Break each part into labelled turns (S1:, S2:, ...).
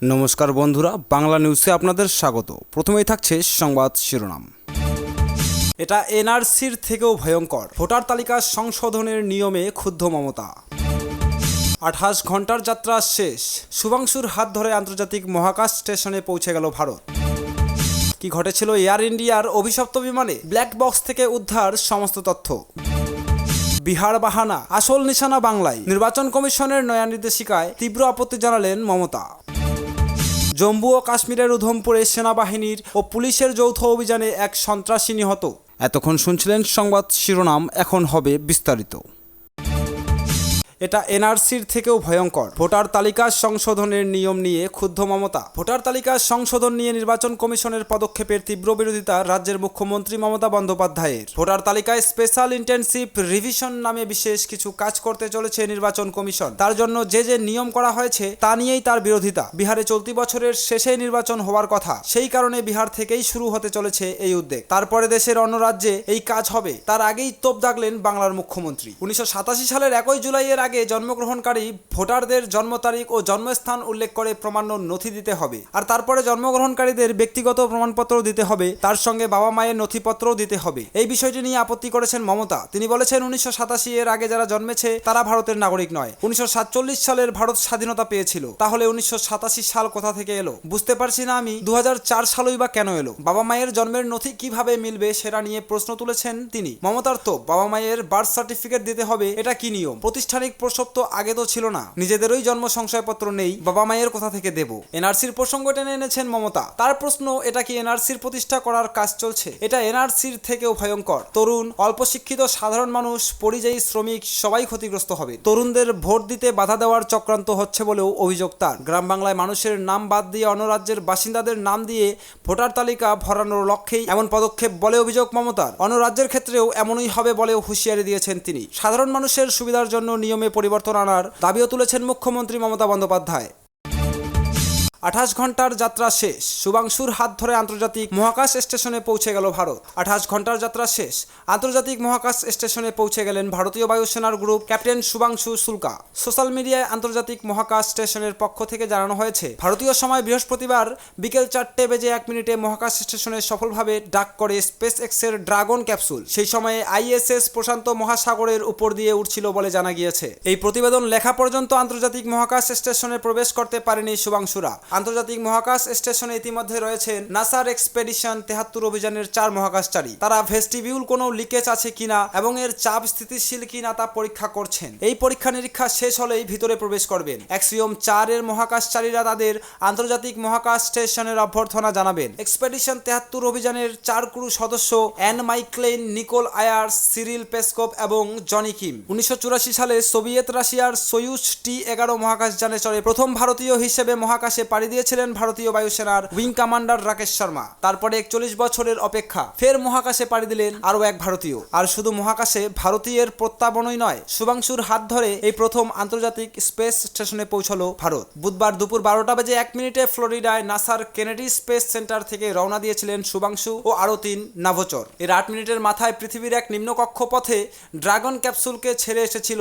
S1: নমস্কার বন্ধুরা, বাংলা নিউজে আপনাদের স্বাগত। প্রথমেই থাকছে সংবাদ শিরোনাম। এটা এনআরসির থেকেও ভয়ঙ্কর, ভোটার তালিকা সংশোধনের নিয়মে ক্ষুব্ধ মমতা। 28 ঘন্টার যাত্রা শেষ, শুভাংশুর হাত ধরে আন্তর্জাতিক মহাকাশ স্টেশনে পৌঁছে গেল ভারত। কি ঘটেছিল এয়ার ইন্ডিয়ার অভিশপ্ত বিমানে? ব্ল্যাক বক্স থেকে উদ্ধার সমস্ত তথ্য। বিহার বাহানা, আসল নিশানা বাংলায়। নির্বাচন কমিশনের নয়া নির্দেশিকায় তীব্র আপত্তি জানালেন মমতা। জম্মু ও কাশ্মীরের উধমপুরে সেনাবাহিনীর ও পুলিশের যৌথ অভিযানে এক সন্ত্রাসী নিহত। এতক্ষণ শুনছিলেন সংবাদ শিরোনাম, এখন হবে বিস্তারিত। এটা এনআরসির থেকেও ভয়ঙ্কর, ভোটার তালিকা সংশোধনের নিয়ম নিয়ে ক্ষুব্ধ মমতা। ভোটার তালিকা সংশোধন নিয়ে নির্বাচন কমিশনের পদক্ষেপের তীব্র বিরোধিতা রাজ্যের মুখ্যমন্ত্রী মমতা বন্দ্যোপাধ্যায়ের। ভোটার তালিকায় স্পেশাল ইন্টেনসিভ রিভিশন নামে বিশেষ কিছু কাজ করতে চলেছে নির্বাচন কমিশন। তার জন্য যে নিয়ম করা হয়েছে তা নিয়েই তার বিরোধিতা। বিহারে চলতি বছরের শেষে নির্বাচন হওয়ার কথা, সেই কারণে বিহার থেকেই শুরু হতে চলেছে এই উদ্যোগ। তারপরে দেশের অন্য রাজ্যে এই কাজ হবে, তার আগেই তোপ দাগলেন বাংলার মুখ্যমন্ত্রী। 1987 সালের 1 জুলাইয়ের আগে জন্মগ্রহণকারী ভোটারদের জন্ম তারিখ ও জন্মস্থান উল্লেখ করে প্রমাণ্য নথি দিতে হবে, আর তারপরে জন্মগ্রহণকারীদের ব্যক্তিগত প্রমাণপত্র দিতে হবে, তার সঙ্গে বাবা মায়ের নথিপত্রও দিতে হবে। এই বিষয়টি নিয়ে আপত্তি করেছেন মমতা। তিনি বলেছেন, 1987 এর আগে যারা জন্মেছে তারা ভারতের নাগরিক নয়। 1947 সালের ভারত স্বাধীনতা পেয়েছিল, তাহলে 1987 সাল কোথা থেকে এলো? বুঝতে পারছি না আমি 2004 সালই বা কেন এলো? বাবা মায়ের জন্মের নথি কিভাবে মিলবে সেটা নিয়ে প্রশ্ন তুলেছেন তিনি। মমতার তো বাবা মায়ের বার্থ সার্টিফিকেট দিতে হবে, এটা কি নিয়ম? প্রাতিষ্ঠানিক প্রসব তো আগে তো ছিল না, নিজেদেরই জন্ম সংশয়পত্র নেই, বাবা মায়ের কোথা থেকে দেব? এনআরসির প্রসঙ্গ টেনে এনেছেন মমতা। তার প্রশ্ন, এটা কি এনআরসির প্রতিষ্ঠা করার কাজ চলছে? এটা এনআরসির থেকেও ভয়ঙ্কর। তরুণ, অল্প শিক্ষিত, সাধারণ মানুষ, পরিযায়ী শ্রমিক সবাই ক্ষতিগ্রস্ত হবে। তরুণদের ভোট দিতে বাধা দেওয়ার চক্রান্ত হচ্ছে বলেও অভিযোগ তার। গ্রাম বাংলায় মানুষের নাম বাদ দিয়ে অন্য রাজ্যের বাসিন্দাদের নাম দিয়ে ভোটার তালিকা ভরানোর লক্ষ্যেই এমন পদক্ষেপ বলে অভিযোগ মমতার। অন্য রাজ্যের ক্ষেত্রেও এমনই হবে বলেও হুঁশিয়ারি দিয়েছেন তিনি। সাধারণ মানুষের সুবিধার জন্য নিয়মে পরিবর্তন আনার দাবিও তুলেছেন মুখ্যমন্ত্রী মমতা বন্দ্যোপাধ্যায়। 28 ঘন্টার যাত্রা শেষ, শুভাংশুর হাত ধরে আন্তর্জাতিক মহাকাশ স্টেশনে পৌঁছে গেল ভারত। 28 ঘন্টার যাত্রা শেষ, আন্তর্জাতিক মহাকাশ স্টেশনে পৌঁছে গেলেন ভারতীয় বায়ুসেনার গ্রুপ ক্যাপ্টেন শুভাংশু শুল্কা। সোশ্যাল মিডিয়ায় আন্তর্জাতিক মহাকাশ স্টেশনের পক্ষ থেকে জানানো হয়েছে, ভারতীয় সময় বৃহস্পতিবার বিকেল 4:01 মহাকাশ স্টেশনে সফলভাবে ডাক করে স্পেস এক্সের ড্রাগন ক্যাপসুল। সেই সময়ে আইএসএস প্রশান্ত মহাসাগরের উপর দিয়ে উঠছিল বলে জানা গিয়েছে। এই প্রতিবেদন লেখা পর্যন্ত আন্তর্জাতিক মহাকাশ স্টেশনে প্রবেশ করতে পারেনি শুভাংশুরা। আন্তর্জাতিক মহাকাশ স্টেশনে ইতিমধ্যে রয়েছেন নাসার এক্সপেডিশন 73 অভিযানের 4 মহাকাশচারী। তারা ভেস্টিবিউল কোনো লিকেজ আছে কিনা এবং এর চাপ স্থিতিশীল কিনা তা পরীক্ষা করছেন। এই পরীক্ষা নিরীক্ষা শেষ হলেই ভিতরে প্রবেশ করবেন। অ্যাক্সিওম 4 এর মহাকাশচারীরা তাদের আন্তর্জাতিক মহাকাশ স্টেশনের অভ্যর্থনা জানাবেন। এক্সপেডিশন 73 অভিযানের 4 ক্রু সদস্য অ্যান মাইক্লেইন, নিকোল আয়ার্স, সিরিল পেসকভ এবং জনি কিম 1984 সালে সোভিয়েত রাশিয়ার সোয়ুজ T-11 মহাকাশযানে চড়ে প্রথম ভারতীয় হিসেবে মহাকাশে পাড়ি দিয়েছিলেন ভারতীয় বায়ুসেনার উইং কমান্ডার রাকেশ শর্মা। তারপরে 41 বছরের অপেক্ষা, ফের মহাকাশে পাড়ি দিলেন আরও এক ভারতীয়। আর শুধু মহাকাশে ভারতীয়ের প্রত্যাবনই নয়, শুভাংশুর হাত ধরে এই প্রথম আন্তর্জাতিক স্পেস স্টেশনে পৌঁছলো ভারত। বুধবার দুপুর 12:01 ফ্লোরিডায় নাসার কেনেডি স্পেস সেন্টার থেকে রওনা দিয়েছিলেন শুভাংশু ও আরও 3 নাভোচর। এর 8 মিনিটের মাথায় পৃথিবীর এক নিম্ন কক্ষপথে ড্রাগন ক্যাপসুলকে ছেড়ে এসেছিল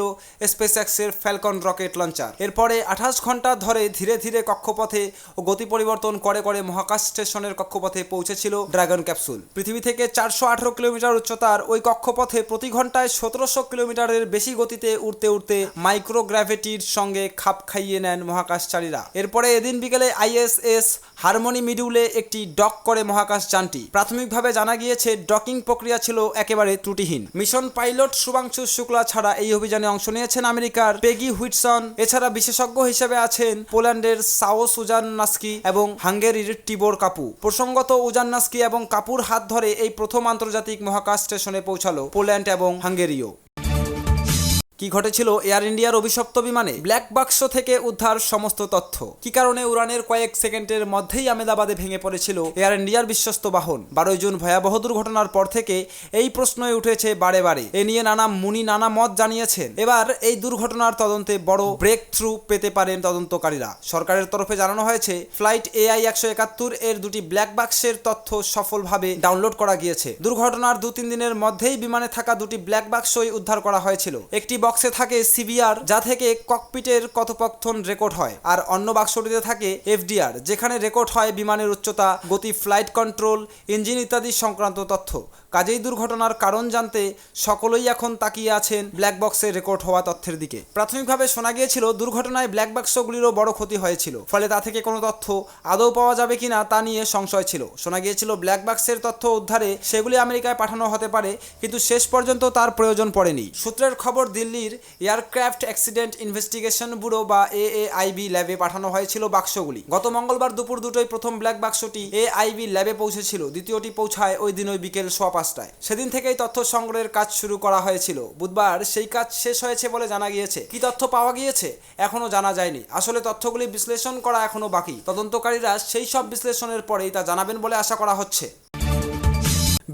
S1: স্পেস এক্সের ফ্যালকন রকেট লঞ্চার। এরপরে 28 ঘন্টা ধরে ধীরে ধীরে কক্ষপথে ও গতি পরিবর্তন করে করে মহাকাশ স্টেশনের কক্ষপথে পৌঁছেছিল ড্রাগন ক্যাপসুল। পৃথিবী থেকে 418 কিলোমিটার উচ্চতার ওই কক্ষপথে প্রতি ঘন্টায় 1700 কিলোমিটারের বেশি গতিতে উড়তে উড়তে মাইক্রোগ্র্যাভিটির সঙ্গে খাপ খাইয়ে নেন মহাকাশচারীরা। এরপরে এদিন বিকেলে আইএসএস হারমোনি মিডিউলে একটি ডক করে মহাকাশযানটি। প্রাথমিকভাবে জানা গিয়েছে ডকিং প্রক্রিয়া ছিল একেবারে ত্রুটিহীন। মিশন পাইলট শুভাংশু শুক্লা ছাড়া এই অভিযানে অংশ নিয়েছেন আমেরিকার পেগি হুইটসন। এছাড়া বিশেষজ্ঞ হিসেবে আছেন পোল্যান্ডের সাও উজান্নাস্কি এবং হাঙ্গেরির টিবোর কাপু। প্রসঙ্গত, উজান্নাস্কি এবং কাপুর হাত ধরে এই প্রথম আন্তর্জাতিক মহাকাশ স্টেশনে পৌঁছালো পোল্যান্ড এবং হাঙ্গেরিও। কি ঘটেছিল এয়ার ইন্ডিয়ার অভিশপ্ত বিমানে? ব্ল্যাক বাক্স থেকে উদ্ধার সমস্ত তথ্য। কি কারণে উড়ানের কয়েক সেকেন্ডের মধ্যেই আহমেদাবাদে ভেঙে পড়েছিল এয়ার ইন্ডিয়ার বিশ্বস্ত বাহন? 12 জুন ভয়াবহ দুর্ঘটনার পর থেকে এই প্রশ্নই উঠেছে বারে বারে। এ নিয়ে নানা মুনি নানা মত জানিয়েছেন। এবার এই দুর্ঘটনার তদন্তে বড় ব্রেক থ্রু পেতে পারেন তদন্তকারীরা। সরকারের তরফে জানানো হয়েছে, ফ্লাইট AI 171 এর 2টি ব্ল্যাক বাক্সের তথ্য সফলভাবে ডাউনলোড করা গিয়েছে। দুর্ঘটনার 2-3 দিনের মধ্যেই বিমানে থাকা 2টি ব্ল্যাক বাক্সই উদ্ধার করা হয়েছিল। একটি বক্সে থাকে সিবিআর, যা থেকে ককপিটের কথোপকথন রেকর্ড হয়, আর অন্য বাক্সটিতে থাকে এফডিআর, যেখানে রেকর্ড হয় বিমানের উচ্চতা, গতি, ফ্লাইট কন্ট্রোল, ইঞ্জিন ইত্যাদি সংক্রান্ত তথ্য। কাজেই দুর্ঘটনার কারণ জানতে সকলেই এখন তাকিয়ে আছেন ব্ল্যাক বক্সে রেকর্ড হওয়া তথ্যের দিকে। প্রাথমিকভাবে শোনা গিয়েছিল দুর্ঘটনায় ব্ল্যাক বাক্সগুলিরও বড় ক্ষতি হয়েছিল, ফলে তা থেকে কোনো তথ্য আদৌ পাওয়া যাবে কিনা তা নিয়ে সংশয় ছিল। শোনা গিয়েছিল ব্ল্যাক বাক্সের তথ্য উদ্ধারে সেগুলি আমেরিকায় পাঠানো হতে পারে, কিন্তু শেষ পর্যন্ত তার প্রয়োজন পড়েনি। সূত্রের খবর, দিল্লির এয়ারক্রাফট অ্যাক্সিডেন্ট ইনভেস্টিগেশন ব্যুরো বা এএআইবি ল্যাবে পাঠানো হয়েছিল বাক্সগুলি। গত মঙ্গলবার দুপুর 2টায় প্রথম ব্ল্যাক বাক্সটি এআইবি ল্যাবে পৌঁছেছিল, দ্বিতীয়টি পৌঁছায় ওই দিন বিকেল 5:15টায়। সেদিন থেকেই তথ্য সংগ্রহের কাজ শুরু করা হয়েছিল। বুধবার সেই কাজ শেষ হয়েছে বলে জানা গিয়েছে। কি তথ্য পাওয়া গিয়েছে এখনো জানা যায়নি। আসলে তথ্যগুলি বিশ্লেষণ করা এখনো বাকি। তদন্তকারীরা সেই সব বিশ্লেষণের পরেই তা জানাবেন বলে আশা করা হচ্ছে।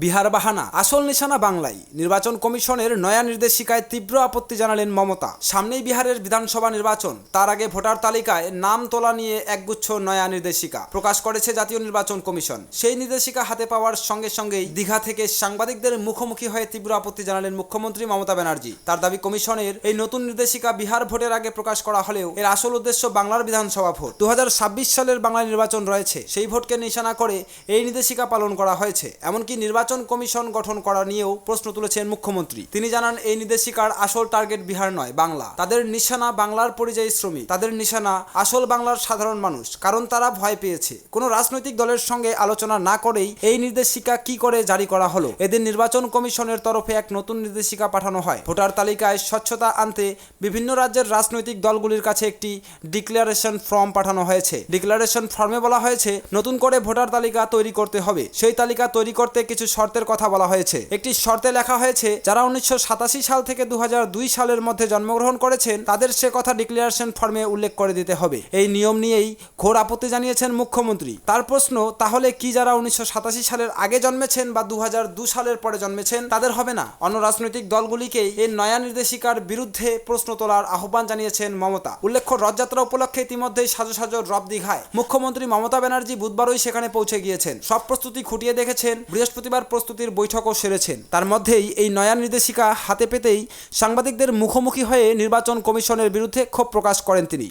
S1: বিহার বাহানা, আসল নিশানা বাংলায়। নির্বাচন কমিশনের নয়া নির্দেশিকায় তীব্র আপত্তি জানালেন মমতা। সামনেই বিহারের বিধানসভা নির্বাচন, তার আগে ভোটার তালিকায় নাম তোলা নিয়ে একগুচ্ছ নয়া নির্দেশিকা প্রকাশ করেছে জাতীয় নির্বাচন কমিশন। সেই নির্দেশিকা হাতে পাওয়ার সঙ্গে সঙ্গেই দীঘা থেকে সাংবাদিকদের মুখোমুখি হয়ে তীব্র আপত্তি জানালেন মুখ্যমন্ত্রী মমতা ব্যানার্জি। তার দাবি, কমিশনের এই নতুন নির্দেশিকা বিহার ভোটের আগে প্রকাশ করা হলেও এর আসল উদ্দেশ্য বাংলার বিধানসভা ভোট। 2026 সালের বাংলা নির্বাচন রয়েছে, সেই ভোটকে নিশানা করে এই নির্দেশিকা পালন করা হয়েছে। এমনকি নির্বাচন কমিশন গঠন করা নিয়েও প্রশ্ন তুলেছেন মুখ্যমন্ত্রী। তিনি জানান, এই নির্দেশিকার আসল টার্গেট বিহার নয়, বাংলা। তাদের নিশানা বাংলার পরিযায়ী শ্রমিক, তাদের নিশানা আসল বাংলার সাধারণ মানুষ, কারণ তারা ভয় পেয়েছে। কোনো রাজনৈতিক দলের সঙ্গে আলোচনা না করেই এই নির্দেশিকা কি করে জারি করা হলো। এদিন নির্বাচন কমিশনের তরফে এক নতুন নির্দেশিকা পাঠানো হয়। ভোটার তালিকায় স্বচ্ছতা আনতে বিভিন্ন রাজ্যের রাজনৈতিক দলগুলির কাছে একটি ডিক্লারেশন ফর্ম পাঠানো হয়েছে। ডিক্লারেশন ফর্মে বলা হয়েছে, নতুন করে ভোটার তালিকা তৈরি করতে হবে। সেই তালিকা তৈরি করতে কিছু শর্তের কথা বলা হয়েছে। একটি শর্তে লেখা হয়েছে, যারা 1987 সাল থেকে 2002 সালের মধ্যে জন্মগ্রহণ করেছেন তাদের সে কথা ডিক্লারেশন ফর্মে উল্লেখ করে দিতে হবে। এই নিয়ম নিয়েই ঘোর আপত্তি জানিয়েছেন মুখ্যমন্ত্রী। তার প্রশ্ন, তাহলে কি যারা 1987 সালের আগে জন্মেছেন বা 2002 সালের পরে জন্মেছেন তাদের হবে না? অন্য রাজনৈতিক দলগুলিকেই এই নয়া নির্দেশিকার বিরুদ্ধে প্রশ্ন তোলার আহ্বান জানিয়েছেন মমতা। উল্লেখ্য, রথযাত্রা উপলক্ষে ইতিমধ্যেই সাজো সাজো রব দীঘায়। মুখ্যমন্ত্রী মমতা ব্যানার্জি বুধবারই সেখানে পৌঁছে গিয়েছেন। সব প্রস্তুতি খুঁটিয়ে দেখেছেন, বৃহস্পতিবার প্রস্তুতির বৈঠকও সেরেছেন। তার মধ্যেই এই নয়া নির্দেশিকা হাতে পেতেই সাংবাদিকদের মুখোমুখি হয়ে নির্বাচন কমিশনের বিরুদ্ধে ক্ষোভ প্রকাশ করেন তিনি।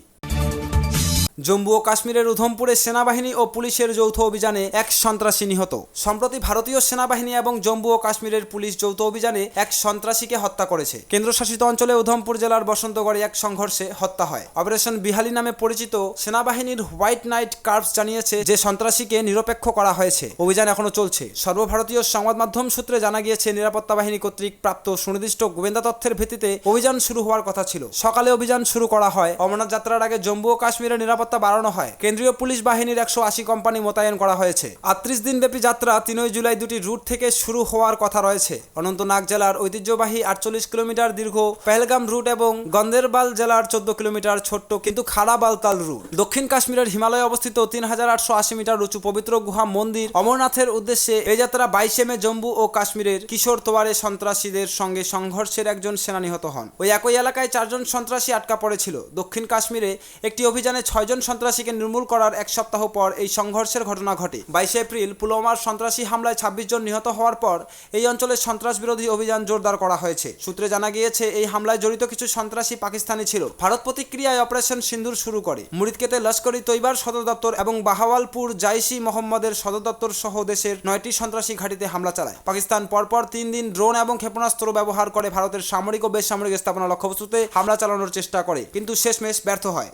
S1: জম্মু ও কাশ্মীরের উধমপুরে সেনাবাহিনী ও পুলিশের যৌথ অভিযানে এক সন্ত্রাসী নিহত। সম্প্রতি ভারতীয় সেনাবাহিনী এবং জম্মু ও কাশ্মীরের পুলিশ যৌথ অভিযানে এক সন্ত্রাসীকে হত্যা করেছে। কেন্দ্রশাসিত অঞ্চলে উধমপুর জেলার বসন্তগড়ে এক সংঘর্ষে হত্যা হয়। অপারেশন বিহালি নামে পরিচিত সেনাবাহিনীর হোয়াইট নাইট কর্পস জানিয়েছে যে সন্ত্রাসীকে নিরপেক্ষ করা হয়েছে। অভিযান এখনো চলছে। সর্বভারতীয় সংবাদ মাধ্যম সূত্রে জানা গিয়েছে, নিরাপত্তা বাহিনী কর্তৃক প্রাপ্ত সুনির্দিষ্ট গোয়েন্দা তথ্যের ভিত্তিতে অভিযান শুরু হওয়ার কথা ছিল। সকালে অভিযান শুরু করা হয়। অমরনাথ যাত্রার আগে জম্মু ও কাশ্মীরের নিরাপত্তা বাড়ানো হয়। কেন্দ্রীয় পুলিশ বাহিনীর 180 কোম্পানি মোতায়েন করা হয়েছে। 38 দিনব্যাপী যাত্রা 3 জুলাই দুটি রুট থেকে শুরু হওয়ার কথা রয়েছে। অনন্তনাগ জেলার ঐতিহ্যবাহী 48 কিলোমিটার দীর্ঘ পেহেলগাম রুট এবং গন্দেরবাল জেলার 14 কিলোমিটার ছোট্ট কিন্তু খাড়া বালতাল রুট। দক্ষিণ কাশ্মীরের হিমালয়ে অবস্থিত 3880 মিটার উঁচু পবিত্র গুহা মন্দির অমরনাথের উদ্দেশ্যে এই যাত্রা 22 মে জম্মু ও কাশ্মীরের কিশোর তোয়ারে সন্ত্রাসীদের সঙ্গে সংঘর্ষের একজন সেনা নিহত হন। ওই একই এলাকায় 4 জন সন্ত্রাসী আটকা পড়েছিল। দক্ষিণ কাশ্মীরে একটি অভিযানে 6 জন সন্ত্রাসীকে নির্মূল করার এক সপ্তাহ পর এই সংঘর্ষের ঘটনা ঘটে। 22 এপ্রিল পুলওয়ামার সন্ত্রাসী হামলায় 26 জন নিহত হওয়ার পর এই অঞ্চলে সন্ত্রাস বিরোধী অভিযান জোরদার করা হয়েছে। সূত্রে জানা গিয়েছে, এই হামলায় জড়িত কিছু সন্ত্রাসী পাকিস্তানি ছিল। ভারত প্রতিক্রিয়ায় অপারেশন সিন্দুর শুরু করে। মুরিদকেতে লস্করি তৈবার সদর দপ্তর এবং বাহাওয়ালপুর জাইশি মোহাম্মদের সদর দপ্তর সহ দেশের 9টি সন্ত্রাসী ঘাঁটিতে হামলা চালায়। পাকিস্তান পরপর 3 দিন ড্রোন এবং ক্ষেপণাস্ত্র ব্যবহার করে ভারতের সামরিক ও বেসামরিক স্থাপনা লক্ষ্যবস্তুতে হামলা চালানোর চেষ্টা করে, কিন্তু শেষমেশ ব্যর্থ হয়।